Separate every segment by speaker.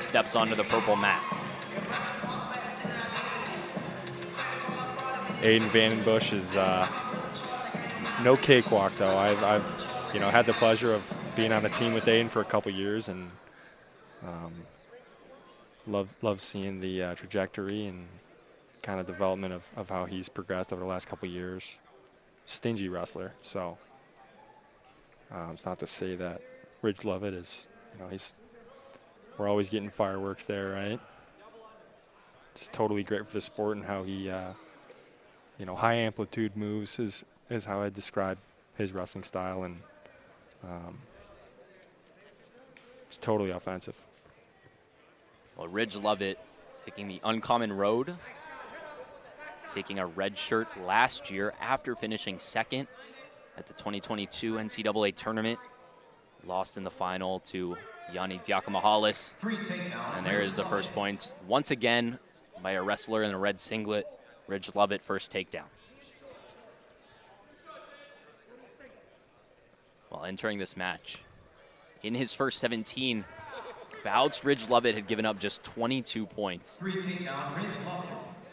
Speaker 1: steps onto the purple mat.
Speaker 2: Aiden Vandenbush is no cakewalk, though. I've had the pleasure of being on a team with Aiden for a couple years, and love seeing the trajectory and kind of development of how he's progressed over the last couple years. Stingy wrestler, so it's not to say that Ridge Lovett is, we're always getting fireworks there, right? Just totally great for the sport and how he, high amplitude moves is how I describe his wrestling style, and it's totally offensive.
Speaker 1: Well, Ridge Lovett taking the uncommon road, taking a red shirt last year after finishing second at the 2022 NCAA tournament. Lost in the final to Yanni Diakomahalis. And there is the first points once again by a wrestler in a red singlet. Ridge Lovett, first takedown. While entering this match, in his first 17 bouts, Ridge Lovett had given up just 22 points.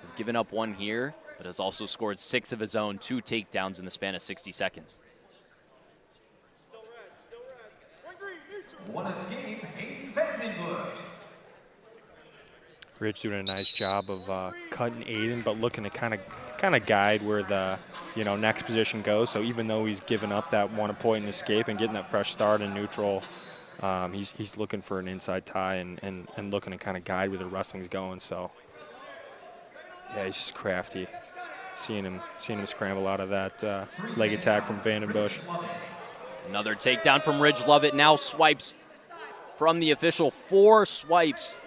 Speaker 1: Has given up one here, but has also scored 6 of his own, 2 takedowns in the span of 60 seconds.
Speaker 3: One escape, Aiden Vandenbush.
Speaker 2: Ridge doing a nice job of cutting Aiden, but looking to kind of guide where the next position goes. So even though he's given up that one point and escape and getting that fresh start in neutral, he's looking for an inside tie and looking to kind of guide where the wrestling's going. So yeah, he's just crafty. Seeing him scramble out of that leg attack from Vandenbush.
Speaker 1: Another takedown from Ridge Lovett. Now swipes from the official. 4 swipes.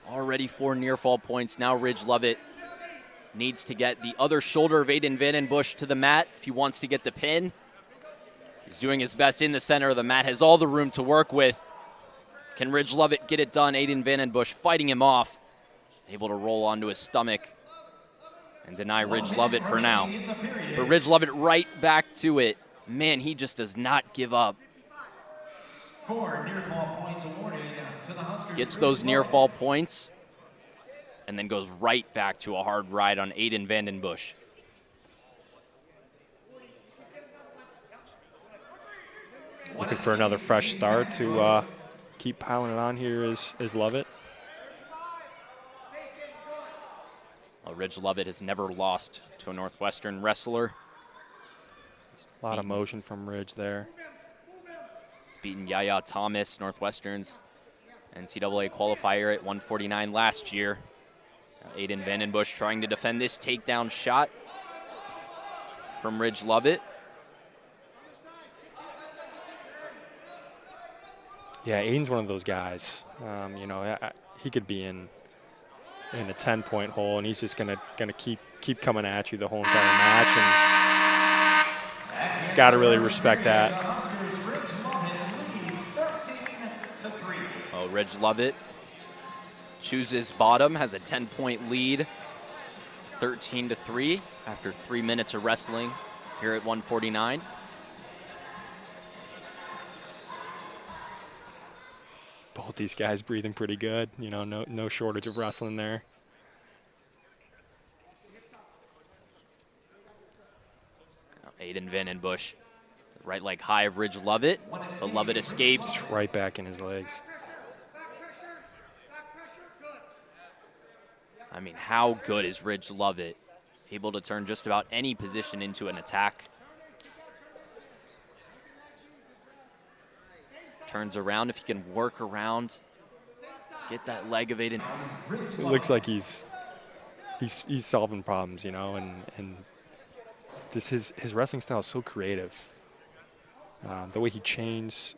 Speaker 1: Already 4 near fall points. Now Ridge Lovett needs to get the other shoulder of Aiden Vandenbush to the mat if he wants to get the pin. He's doing his best in the center of the mat. Has all the room to work with. Can Ridge Lovett get it done? Aiden Vandenbush fighting him off. Able to roll onto his stomach and deny Ridge Lovett for now. But Ridge Lovett right back to it. Man, he just does not give up.
Speaker 3: 4 near fall points awarded to the Huskers.
Speaker 1: Gets those near fall points and then goes right back to a hard ride on Aiden Vandenbush.
Speaker 2: Looking for another fresh start to keep piling it on here is Lovett.
Speaker 1: Well, Ridge Lovett has never lost to a Northwestern wrestler.
Speaker 2: A lot of motion from Ridge there.
Speaker 1: He's beaten Yaya Thomas, Northwestern's NCAA qualifier at 149 last year. Now Aiden Vandenbush trying to defend this takedown shot from Ridge Lovett.
Speaker 2: Yeah, Aiden's one of those guys. He could be in a 10-point hole, and he's just gonna keep coming at you the whole entire match, and gotta really respect that.
Speaker 1: Oh, Ridge Lovett chooses bottom, has a 10-point lead, 13-3 after 3 minutes of wrestling here at 149.
Speaker 2: Both these guys breathing pretty good. No shortage of wrestling there.
Speaker 1: Aiden Vandenbush, right leg high of Ridge Lovett, but Lovett escapes.
Speaker 2: Right back in his legs.
Speaker 1: I mean, how good is Ridge Lovett? Able to turn just about any position into an attack. Turns around if he can work around, get that leg of Aiden.
Speaker 2: It looks like he's solving problems, and just his wrestling style is so creative. The way he chains,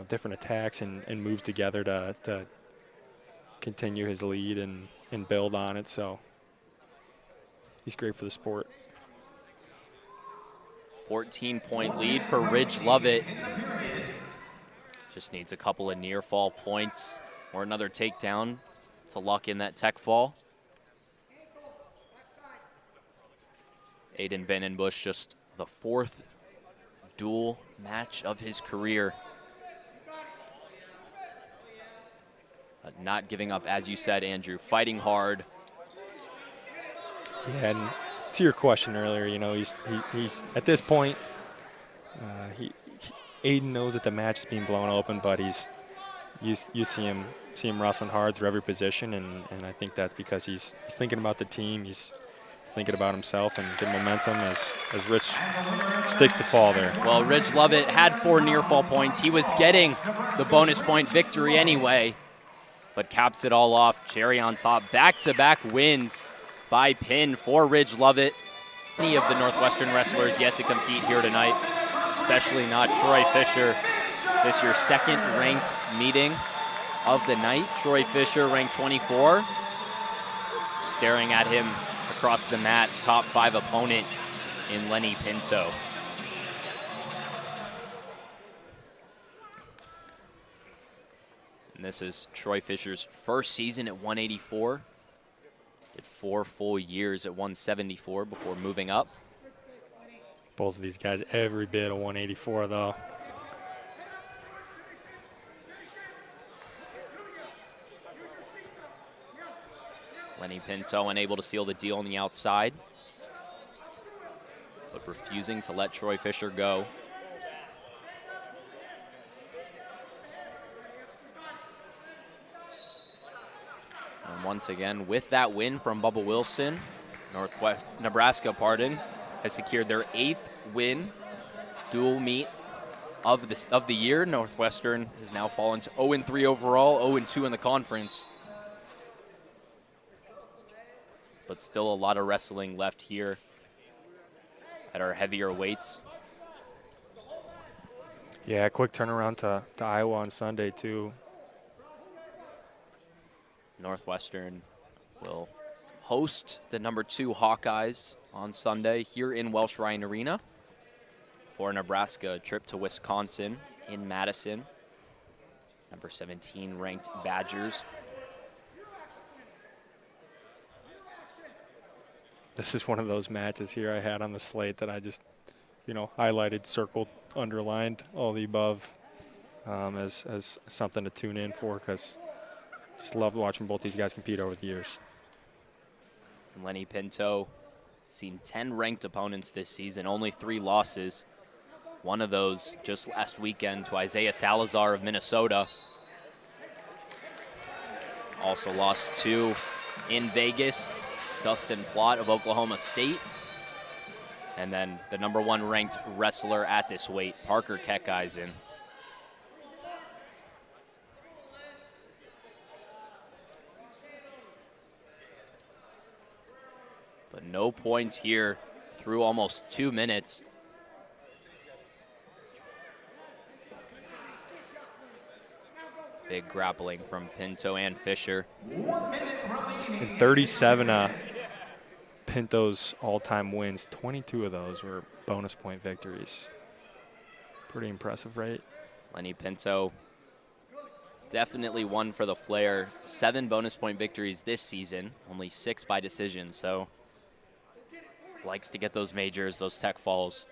Speaker 2: different attacks and moves together to continue his lead and build on it. So he's great for the sport.
Speaker 1: 14-point lead for Ridge Lovett. Just needs a couple of near fall points or another takedown to lock in that tech fall. Aiden Vandenbush, just the 4th dual match of his career. Not giving up, as you said, Andrew, fighting hard.
Speaker 2: Yeah, and to your question earlier, he's at this point, Aiden knows that the match is being blown open, but you see him wrestling hard through every position, and I think that's because he's thinking about the team, he's thinking about himself and the momentum as Rich sticks to fall there.
Speaker 1: Well, Ridge Lovett had 4 near fall points. He was getting the bonus point victory anyway, but caps it all off. Cherry on top. Back-to-back wins by pin for Ridge Lovett. Any of the Northwestern wrestlers yet to compete here tonight, especially not Troy Fisher. This your second ranked meeting of the night. Troy Fisher ranked 24. Staring at him across the mat, top 5 opponent in Lenny Pinto. And this is Troy Fisher's first season at 184. Did 4 full years at 174 before moving up.
Speaker 2: Both of these guys every bit of 184 though.
Speaker 1: Lenny Pinto unable to seal the deal on the outside, but refusing to let Troy Fisher go. And once again, with that win from Bubba Wilson, Nebraska, has secured their 8th win, dual meet of the year. Northwestern has now fallen to 0-3 overall, 0-2 in the conference. But still a lot of wrestling left here at our heavier weights.
Speaker 2: Yeah, quick turnaround to Iowa on Sunday too.
Speaker 1: Northwestern will host the number 2 Hawkeyes on Sunday here in Welsh Ryan Arena. For Nebraska, a trip to Wisconsin in Madison. Number 17 ranked Badgers.
Speaker 2: This is one of those matches here I had on the slate that I just, highlighted, circled, underlined, all the above as something to tune in for, because just loved watching both these guys compete over the years.
Speaker 1: Lenny Pinto seen 10 ranked opponents this season, only 3 losses. One of those just last weekend to Isaiah Salazar of Minnesota. Also lost 2 in Vegas. Dustin Plott of Oklahoma State. And then the number 1 ranked wrestler at this weight, Parker Keckeisen. But no points here through almost 2 minutes. Big grappling from Pinto and Fisher.
Speaker 2: In 37 Pinto's all-time wins, 22 of those were bonus point victories. Pretty impressive rate.
Speaker 1: Lenny Pinto definitely one for the flair. 7 bonus point victories this season, only 6 by decision, so likes to get those majors, those tech falls,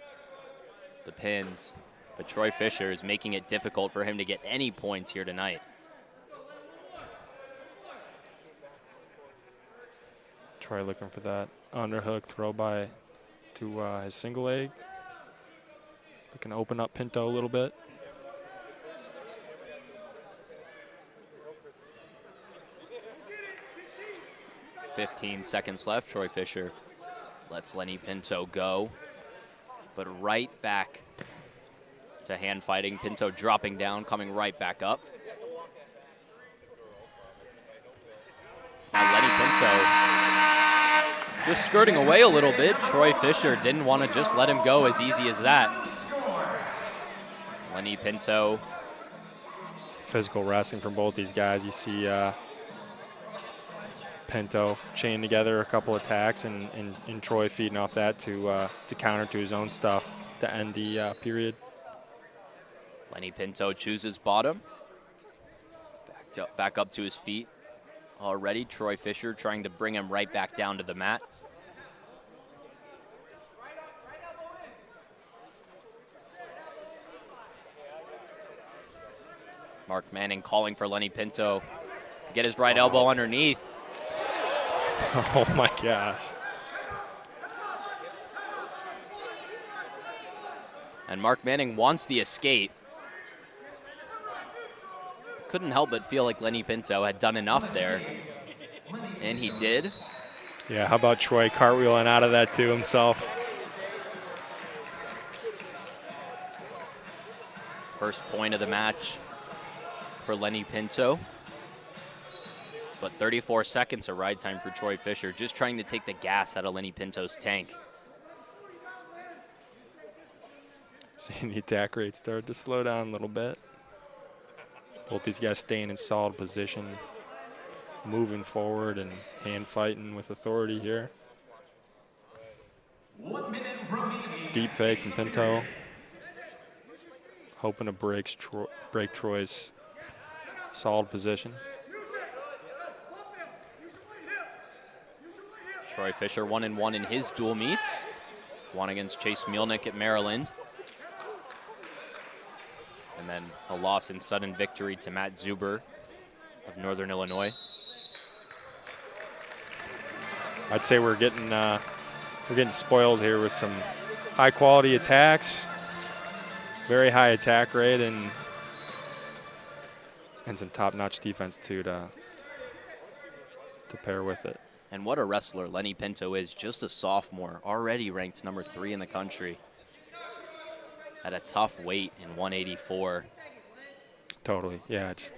Speaker 1: the pins. But Troy Fisher is making it difficult for him to get any points here tonight.
Speaker 2: Troy looking for that underhook throw by to his single leg. Looking to open up Pinto a little bit.
Speaker 1: .15 seconds left. Troy Fisher lets Lenny Pinto go, but right back to hand fighting. Pinto dropping down, coming right back up. Now Lenny Pinto just skirting away a little bit. Troy Fisher didn't want to just let him go as easy as that. Lenny Pinto.
Speaker 2: Physical wrestling from both these guys. You see Pinto chain together a couple attacks and Troy feeding off that to counter to his own stuff to end the period.
Speaker 1: Lenny Pinto chooses bottom. Back up to his feet already. Troy Fisher trying to bring him right back down to the mat. Mark Manning calling for Lenny Pinto to get his right elbow underneath.
Speaker 2: Oh my gosh.
Speaker 1: And Mark Manning wants the escape. Couldn't help but feel like Lenny Pinto had done enough there. And he did.
Speaker 2: Yeah, how about Troy cartwheeling out of that too himself?
Speaker 1: First point of the match for Lenny Pinto. But 34 seconds of ride time for Troy Fisher, just trying to take the gas out of Lenny Pinto's tank.
Speaker 2: Seeing the attack rate start to slow down a little bit. Both these guys staying in solid position, moving forward and hand fighting with authority here.
Speaker 3: 1 minute remaining.
Speaker 2: Deep fake from Pinto. Hoping to break Troy's solid position.
Speaker 1: Troy Fisher 1-1 in his dual meets. One against Chase Mielnick at Maryland. And then a loss in sudden victory to Matt Zuber of Northern Illinois.
Speaker 2: I'd say we're getting spoiled here with some high quality attacks, very high attack rate, and some top-notch defense too to pair with it.
Speaker 1: And what a wrestler Lenny Pinto is, just a sophomore, already ranked number 3 in the country. At a tough weight in 184.
Speaker 2: Totally, yeah, just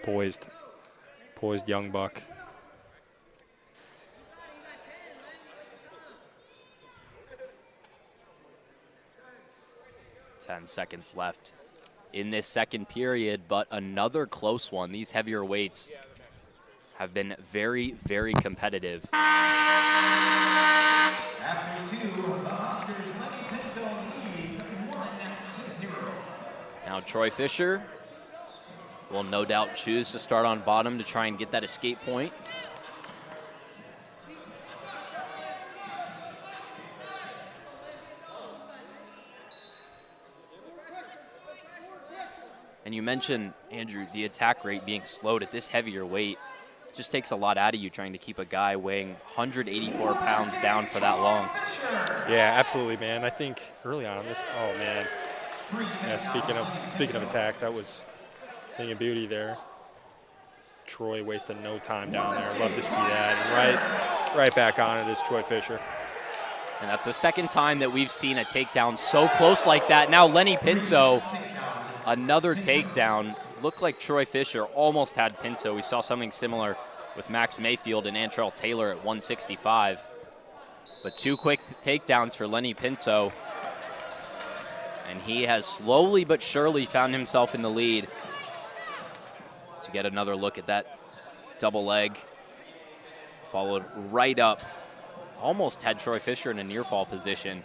Speaker 2: poised young buck.
Speaker 1: Ten seconds left in this second period, but another close one. These heavier weights have been very, very competitive.
Speaker 3: After 2, the Huskers, Lenny Pinto leads 1-0.
Speaker 1: Now Troy Fisher will no doubt choose to start on bottom to try and get that escape point. And you mentioned, Andrew, the attack rate being slowed at this heavier weight. Just takes a lot out of you trying to keep a guy weighing 184 pounds down for that long.
Speaker 2: Yeah, absolutely, man. I think early on in this, oh man. Yeah, speaking of attacks, that was a thing of beauty there. Troy wasted no time down there. Love to see that. And right back on it is Troy Fisher.
Speaker 1: And that's the second time that we've seen a takedown so close like that. Now Lenny Pinto, another takedown. Looked like Troy Fisher almost had Pinto. We saw something similar with Max Mayfield and Antrell Taylor at 165. But 2 quick takedowns for Lenny Pinto. And he has slowly but surely found himself in the lead. To get another look at that double leg. Followed right up. Almost had Troy Fisher in a near fall position.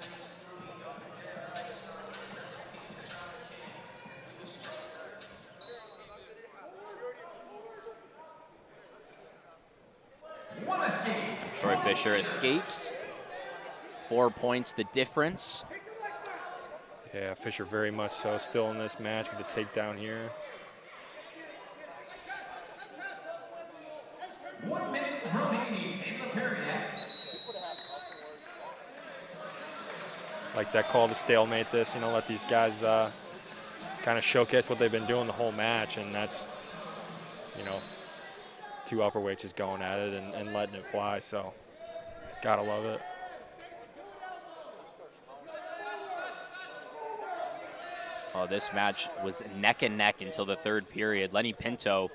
Speaker 1: Troy Fisher escapes. 4 points the difference.
Speaker 2: Yeah, Fisher very much so still in this match with the takedown here.
Speaker 3: 1 minute remaining in the period.
Speaker 2: Like that call to stalemate this, let these guys kind of showcase what they've been doing the whole match, and that's, 2 upperweights just going at it and letting it fly, so gotta love it.
Speaker 1: Oh, this match was neck and neck until the third period. Lenny Pinto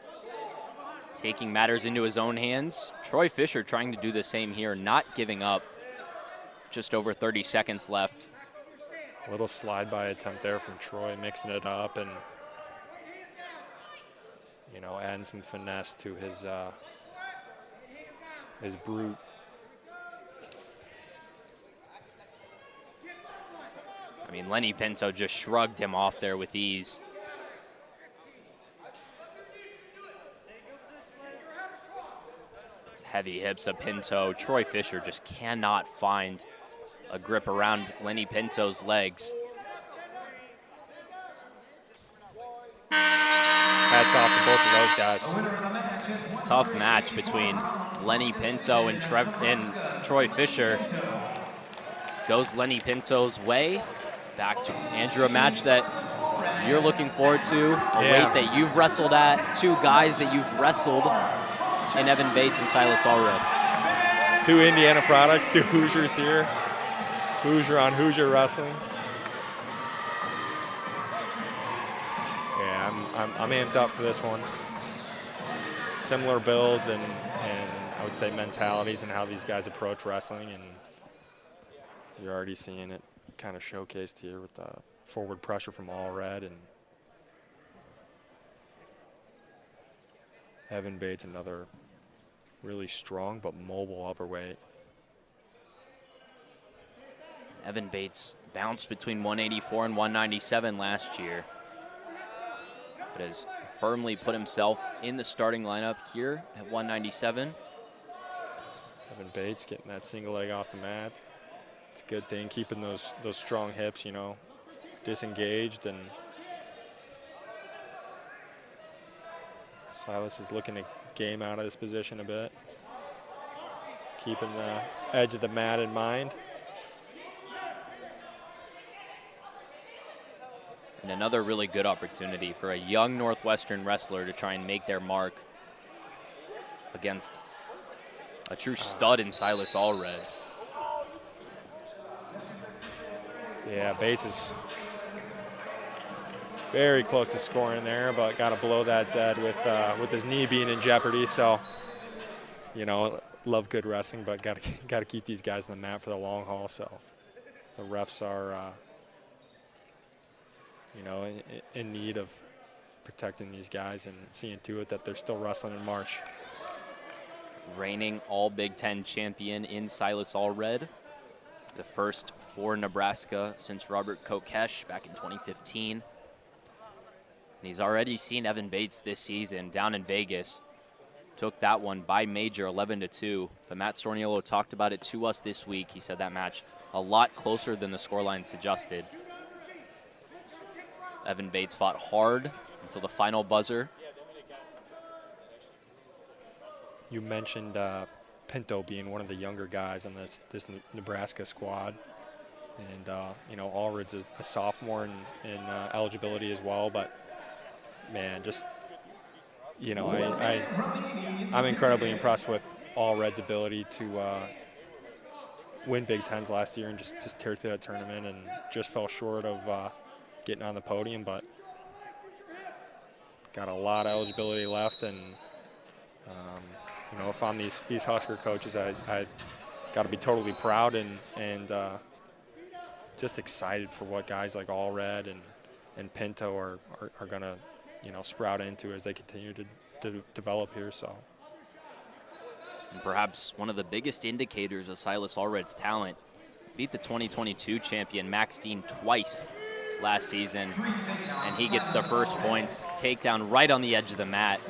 Speaker 1: taking matters into his own hands. Troy Fisher trying to do the same here, not giving up. Just over 30 seconds left.
Speaker 2: A little slide-by attempt there from Troy, mixing it up and, adding some finesse to his brute.
Speaker 1: I mean, Lenny Pinto just shrugged him off there with ease. Heavy hips of Pinto. Troy Fisher just cannot find a grip around Lenny Pinto's legs.
Speaker 2: Hats off to both of those guys.
Speaker 1: Tough match between Lenny Pinto and Troy Fisher. Goes Lenny Pinto's way. Back to Andrew, a match that you're looking forward to, a weight that you've wrestled at, two guys that you've wrestled in Evan Bates and Silas Allred.
Speaker 2: Two Indiana products, two Hoosiers here. Hoosier on Hoosier wrestling. Yeah, I'm amped up for this one. Similar builds and I would say mentalities and how these guys approach wrestling, and you're already seeing it kind of showcased here with the forward pressure from Allred and Evan Bates, another really strong but mobile upperweight.
Speaker 1: Evan Bates bounced between 184 and 197 last year, but has firmly put himself in the starting lineup here at 197.
Speaker 2: Evan Bates getting that single leg off the mat. It's a good thing, keeping those strong hips, you know, disengaged. And Silas is looking to game out of this position a bit, keeping the edge of the mat in mind.
Speaker 1: And another really good opportunity for a young Northwestern wrestler to try and make their mark against a true stud in Silas Allred.
Speaker 2: Yeah, Bates is very close to scoring there, but got to blow that dead with his knee being in jeopardy. So, you know, love good wrestling, but got to keep these guys on the mat for the long haul. So, the refs are, you know, in need of protecting these guys and seeing to it that they're still wrestling in March.
Speaker 1: Reigning all Big Ten champion in Silas Allred, the first for Nebraska since Robert Kokesh back in 2015. And he's already seen Evan Bates this season down in Vegas. Took that one by major, 11-2. But Matt Storniolo talked about it to us this week. He said that match a lot closer than the scoreline suggested. Evan Bates fought hard until the final buzzer.
Speaker 2: You mentioned Pinto being one of the younger guys on this Nebraska squad. And, you know, Allred's a sophomore in eligibility as well. But, man, just, you know, I'm incredibly impressed with Allred's ability to win Big Tens last year and just tear through that tournament, and just fell short of getting on the podium. But got a lot of eligibility left, and, you know, if I'm these Husker coaches, I got to be totally proud and just excited for what guys like Allred and Pinto are going to, you know, sprout into as they continue to develop here. So,
Speaker 1: and perhaps one of the biggest indicators of Silas Allred's talent, beat the 2022 champion Max Dean twice last season, and he gets the first points, takedown right on the edge of the mat.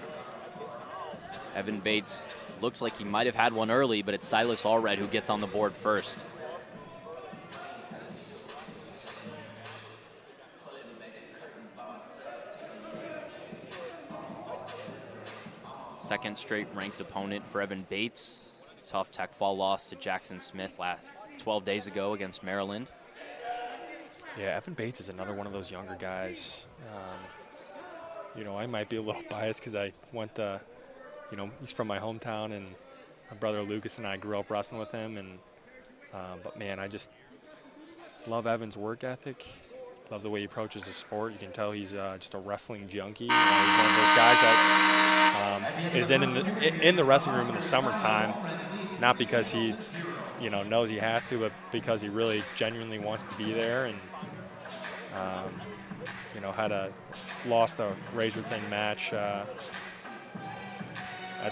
Speaker 1: Evan Bates looks like he might have had one early, but it's Silas Allred who gets on the board first. Second straight ranked opponent for Evan Bates. Tough tech fall loss to Jackson Smith 12 days ago against Maryland.
Speaker 2: Yeah, Evan Bates is another one of those younger guys. You know, I might be a little biased because I went to, you know, he's from my hometown, and my brother Lucas and I grew up wrestling with him. And but, man, I just love Evan's work ethic. Love the way he approaches the sport. You can tell he's just a wrestling junkie. You know, he's one of those guys that is in the wrestling room in the summertime, not because he, you know, knows he has to, but because he really genuinely wants to be there. And you know, lost a razor thin match at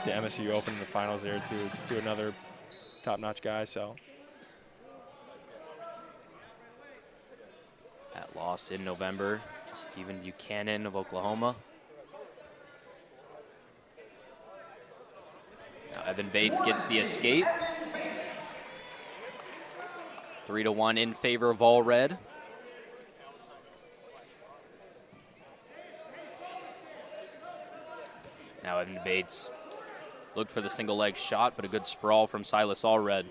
Speaker 2: the MSU Open in the finals there to another top-notch guy. So.
Speaker 1: That loss in November to Stephen Buchanan of Oklahoma. Now Evan Bates gets the escape. 3-1 in favor of Allred. Bates looked for the single leg shot, but a good sprawl from Silas Allred.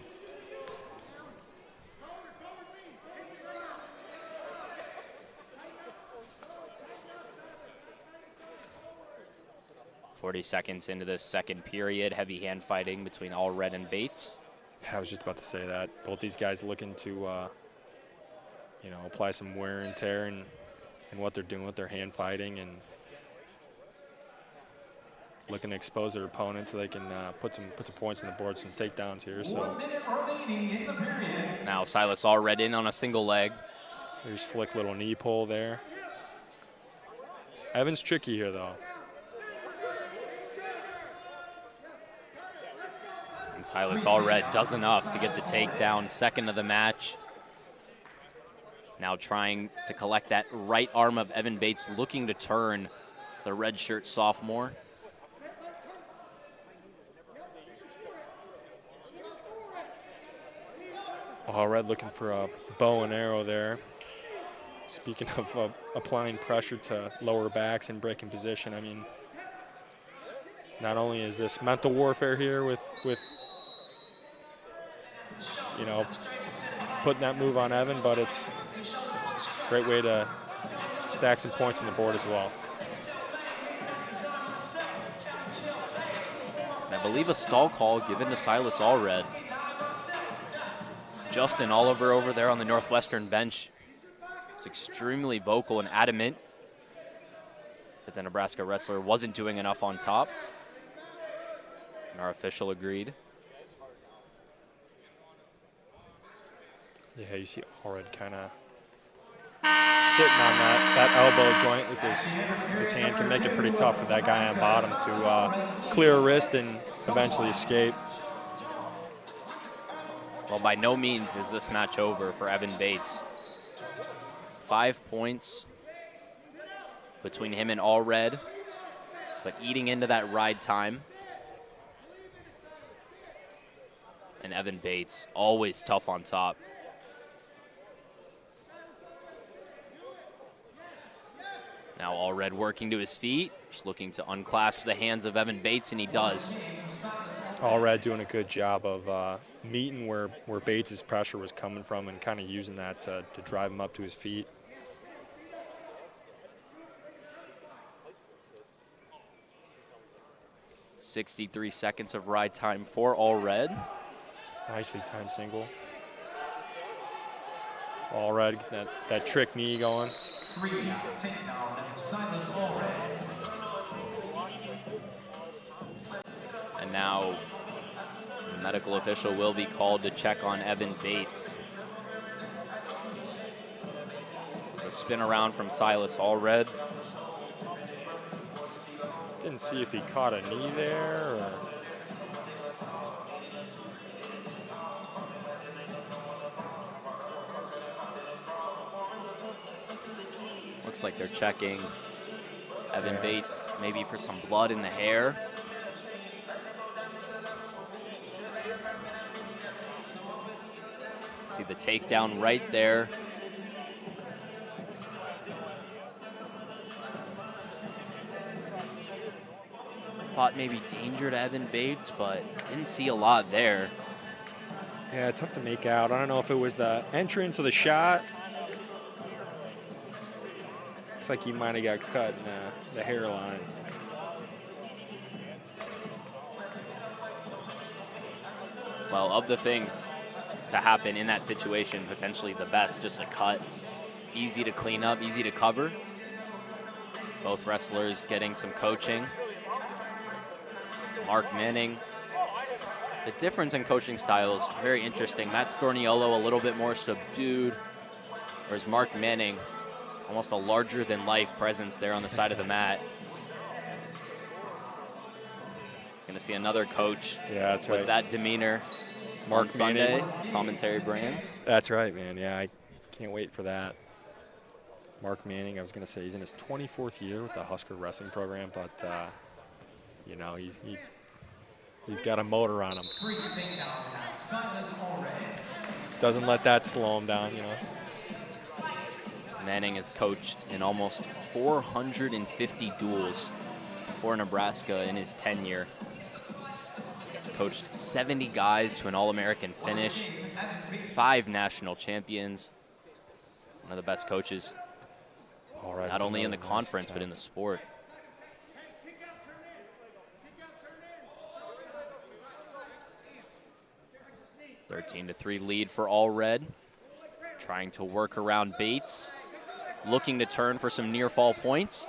Speaker 1: .40 into the second period. Heavy hand fighting between Allred and Bates.
Speaker 2: I was just about to say that. Both these guys looking to, you know, apply some wear and tear in what they're doing with their hand fighting and looking to expose their opponent so they can put some points on the board, some takedowns here. So
Speaker 3: 1 minute remaining in the period.
Speaker 1: Now Silas Allred in on a single leg.
Speaker 2: there's slick little knee pull there. Evan's tricky here, though.
Speaker 1: And Silas Allred does enough to get the takedown, second of the match. Now trying to collect that right arm of Evan Bates, looking to turn the redshirt sophomore.
Speaker 2: Allred looking for a bow and arrow there. Speaking of applying pressure to lower backs and breaking position, I mean, not only is this mental warfare here with you know, putting that move on Evan, but it's a great way to stack some points on the board as well.
Speaker 1: And I believe a stall call given to Silas Allred. Justin Oliver over there on the Northwestern bench is extremely vocal and adamant that the Nebraska wrestler wasn't doing enough on top. And our official agreed.
Speaker 2: Yeah, you see Allred kind of sitting on that elbow joint with his hand can make it pretty tough for that guy on bottom to clear a wrist and eventually escape.
Speaker 1: Well, by no means is this match over for Evan Bates. 5 points between him and Allred, but eating into that ride time. And Evan Bates, always tough on top. Now Allred working to his feet, just looking to unclasp the hands of Evan Bates, and he does.
Speaker 2: Allred doing a good job of meeting where Bates' pressure was coming from and kind of using that to drive him up to his feet.
Speaker 1: .63 seconds of ride time for Allred.
Speaker 2: Nicely timed single. Allred, that trick knee going.
Speaker 3: 3 takedown, Silas Allred.
Speaker 1: And now the medical official will be called to check on Evan Bates. There's a spin around from Silas Allred.
Speaker 2: Didn't see if he caught a knee there or...
Speaker 1: Looks like they're checking Evan Bates, maybe for some blood in the hair. See the takedown right there. Thought maybe danger to Evan Bates, but didn't see a lot there.
Speaker 2: Yeah, tough to make out. I don't know if it was the entrance of the shot. Looks like he might have got cut in the hairline.
Speaker 1: Well, of the things to happen in that situation, potentially the best, just a cut. Easy to clean up, easy to cover. Both wrestlers getting some coaching. Mark Manning. The difference in coaching styles, very interesting. Matt Storniolo a little bit more subdued, whereas Mark Manning, almost a larger-than-life presence there on the side of the mat. Going to see another coach with that demeanor
Speaker 2: Mark
Speaker 1: on Sunday.
Speaker 2: Manning.
Speaker 1: Tom and Terry Brands.
Speaker 2: That's right, man. Yeah, I can't wait for that. Mark Manning, I was going to say he's in his 24th year with the Husker wrestling program, but, you know, he's got a motor on him.
Speaker 3: 3 takedown, Silas Allred.
Speaker 2: Doesn't let that slow him down, you know.
Speaker 1: Manning has coached in almost 450 duels for Nebraska in his tenure. He's coached 70 guys to an All-American finish, 5 national champions. One of the best coaches, not only in the conference, but in the sport. A 13-3 lead for Allred. Trying to work around Bates. Looking to turn for some near fall points.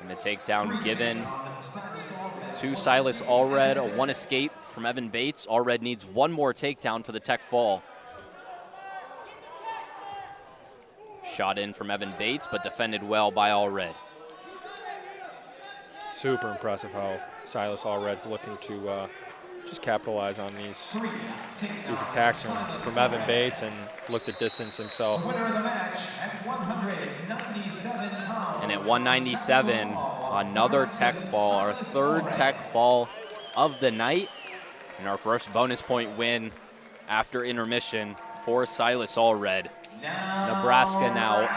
Speaker 1: And the takedown given to Silas Allred. A 1 escape from Evan Bates. Allred needs 1 more takedown for the tech fall. Shot in from Evan Bates, but defended well by Allred.
Speaker 2: Super impressive how Silas Allred's looking to just capitalize on these attacks from Evan Bates and look to distance himself.
Speaker 3: Winner of the match at 197 pounds.
Speaker 1: And at 197, another tech fall, our 3rd tech fall of the night, and our first bonus point win after intermission for Silas Allred. Nebraska now